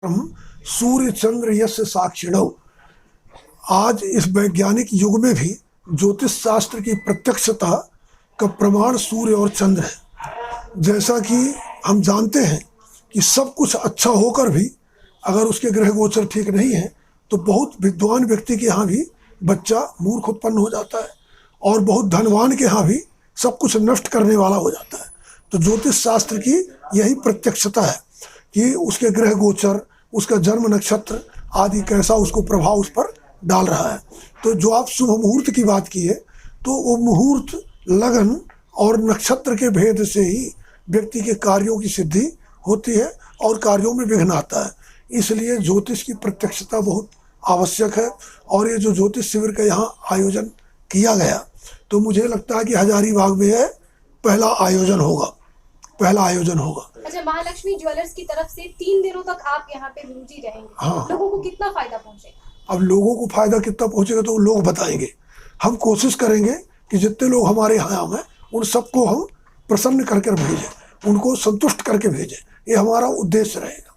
हम सूर्य चंद्र यस्य साक्षिणौ। आज इस वैज्ञानिक युग में भी ज्योतिष शास्त्र की प्रत्यक्षता का प्रमाण सूर्य और चंद्र है। जैसा कि हम जानते हैं कि सब कुछ अच्छा होकर भी अगर उसके ग्रह गोचर ठीक नहीं है तो बहुत विद्वान व्यक्ति के यहाँ भी बच्चा मूर्ख उत्पन्न हो जाता है और बहुत धनवान के यहाँ भी सब कुछ नष्ट करने वाला हो जाता है। तो ज्योतिष शास्त्र की यही प्रत्यक्षता है कि उसके ग्रह गोचर, उसका जन्म नक्षत्र आदि कैसा उसको प्रभाव उस पर डाल रहा है। तो जो आप शुभ मुहूर्त की बात की है तो वो मुहूर्त, लगन और नक्षत्र के भेद से ही व्यक्ति के कार्यों की सिद्धि होती है और कार्यों में विघ्न आता है। इसलिए ज्योतिष की प्रत्यक्षता बहुत आवश्यक है। और ये जो ज्योतिष शिविर का यहाँ आयोजन किया गया तो मुझे लगता है कि हजारीबाग में यह पहला आयोजन होगा। अच्छा, महालक्ष्मी ज्वेलर्स की तरफ से 3 दिनों तक आप यहाँ पे गुरुजी रहेंगे। हाँ। लोगों को कितना फायदा पहुँचेगा? अब लोगों को फायदा कितना पहुंचेगा तो लोग बताएंगे। हम कोशिश करेंगे कि जितने लोग हमारे यहाँ आए उन सबको हम प्रसन्न करके भेजें, उनको संतुष्ट करके भेजें। ये हमारा उद्देश्य रहेगा।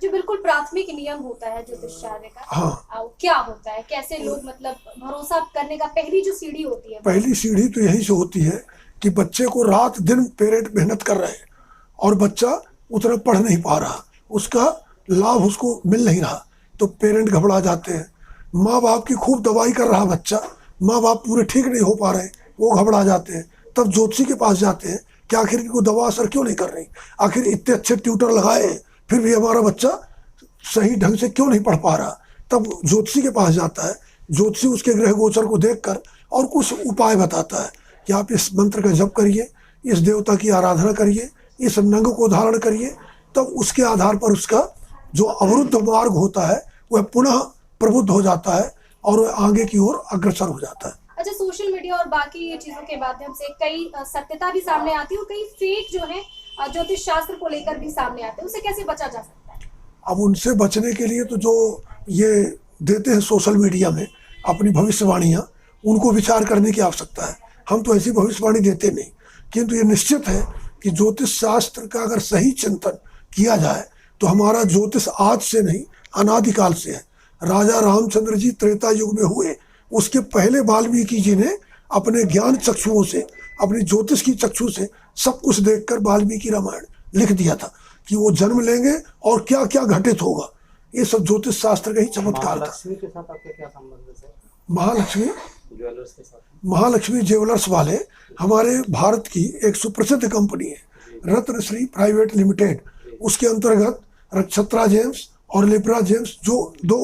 जो बिल्कुल प्राथमिक नियम होता है ज्योतिष शास्त्र का, हाँ, क्या होता है, कैसे लोग मतलब भरोसा करने का पहली जो सीढ़ी होती है? पहली सीढ़ी तो यही से होती है कि बच्चे को रात दिन पेरेंट मेहनत कर रहे हैं और बच्चा उतना पढ़ नहीं पा रहा, उसका लाभ उसको मिल नहीं रहा, तो पेरेंट घबरा जाते हैं। माँ बाप की खूब दवाई कर रहा बच्चा, माँ बाप पूरे ठीक नहीं हो पा रहे, वो घबरा जाते हैं। तब ज्योतिषी के पास जाते हैं कि आखिर इनको दवा असर क्यों नहीं कर रही, आखिर इतने अच्छे ट्यूटर लगाए फिर भी हमारा बच्चा सही ढंग से क्यों नहीं पढ़ पा रहा। तब ज्योतिषी के पास जाता है, ज्योतिषी उसके ग्रह गोचर को देखकर और कुछ उपाय बताता है कि आप इस मंत्र का जप करिए, इस देवता की आराधना करिए, इस नंग को धारण करिए। तब उसके आधार पर उसका जो अवरुद्ध मार्ग होता है वह पुनः प्रबुद्ध हो जाता है और वह आगे की ओर अग्रसर हो जाता है। अच्छा, सोशल मीडिया और बाकी ये चीजों के माध्यम से कई सत्यता भी सामने आती है और कई फेक जो है ज्योतिष शास्त्र को लेकर भी सामने आते हैं, उसे कैसे बचा जा सकता है? अब उनसे बचने के लिए तो जो ये देते हैं सोशल मीडिया में अपनी भविष्यवाणियाँ, उनको विचार करने की आवश्यकता है। हम तो ऐसी भविष्यवाणी देते नहीं, किंतु ये निश्चित है कि ज्योतिष शास्त्र का अगर सही चिंतन किया जाए तो हमारा ज्योतिष आज से नहीं अनादिकाल से है। राजा रामचंद्र जी त्रेता युग में हुए, उसके पहले वाल्मीकि जी ने अपने ज्ञान चक्षुओं से, अपनी ज्योतिष की चक्षु से सब कुछ देखकर वाल्मीकि रामायण लिख दिया था कि वो जन्म लेंगे और क्या क्या घटित होगा। ये सब ज्योतिष शास्त्र का ही चमत्कार था। महालक्ष्मी के साथ आपका क्या संबंध है? महालक्ष्मी ज्वेलर्स के साथ? महालक्ष्मी ज्वेलर्स वाले हमारे भारत की एक सुप्रसिद्ध कंपनी है, रत्नश्री प्राइवेट लिमिटेड। उसके अंतर्गत नक्षत्रा जेम्स और लिब्रा जेम्स जो 2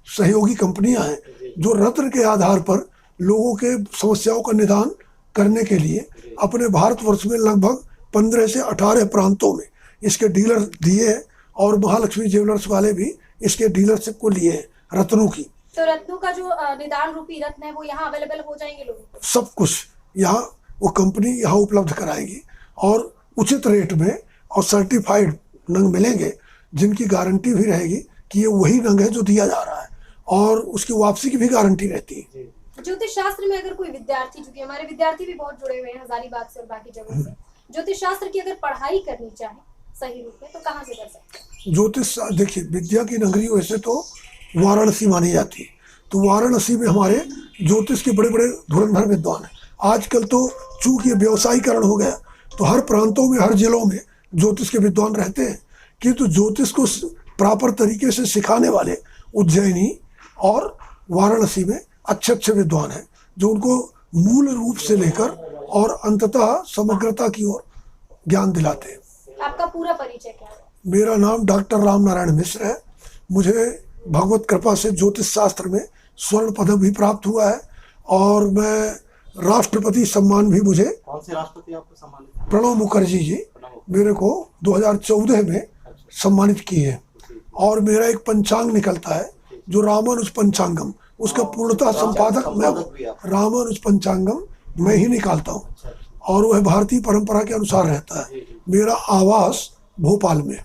सहयोगी कंपनियां हैं जो रत्न के आधार पर लोगों के समस्याओं का निदान करने के लिए अपने भारतवर्ष में लगभग 15 से 18 प्रांतों में इसके डीलर दिए हैं और महालक्ष्मी ज्वेलर्स वाले भी इसके डीलरशिप को लिए हैं रत्नों की। तो रत्नों का जो निदान रूपी रत्न है वो यहाँ अवेलेबल हो जाएंगे लोगों को? सब कुछ यहाँ वो कंपनी यहाँ उपलब्ध कराएगी और उचित रेट में और सर्टिफाइड नंग मिलेंगे जिनकी गारंटी भी रहेगी कि ये वही नंग है जो दिया जा रहा है और उसकी वापसी की भी गारंटी रहती है। ज्योतिष शास्त्र में अगर कोई विद्यार्थी, चूंकि हमारे विद्यार्थी भी बहुत जुड़े हुए हैं हजारीबाग से और बाकी जगहों से, ज्योतिष शास्त्र की अगर पढ़ाई करनी चाहे सही रूप में तो कहाँ से कर सकते हैं? ज्योतिष देखिए, विद्या की नगरी वैसे तो वाराणसी मानी जाती है, तो वाराणसी में हमारे ज्योतिष के बड़े बड़े धुरंधर विद्वान हैं। आजकल तो चूंकि व्यवसायीकरण हो गया तो हर प्रांतों में, हर जिलों में ज्योतिष के विद्वान रहते हैं, किंतु ज्योतिष को प्रॉपर तरीके से सिखाने वाले उज्जैनी और वाराणसी में अच्छे अच्छे विद्वान हैं जो उनको मूल रूप से लेकर और अंततः समग्रता की ओर ज्ञान दिलाते हैं। आपका पूरा परिचय क्या है? मेरा नाम डॉक्टर राम नारायण मिश्र है। मुझे भगवत कृपा से ज्योतिष शास्त्र में स्वर्ण पदक भी प्राप्त हुआ है और मैं राष्ट्रपति सम्मान भी मुझे, कौन से राष्ट्रपति आपको सम्मानित? प्रणब मुखर्जी जी मेरे को 2014 में सम्मानित किए हैं। और मेरा एक पंचांग निकलता है जो रामानुज पंचांगम, उसका पूर्णतः संपादक मैं हूँ। रामानुज पंचांगम मैं ही निकालता हूँ और वह भारतीय परंपरा के अनुसार रहता है। मेरा आवास भोपाल में।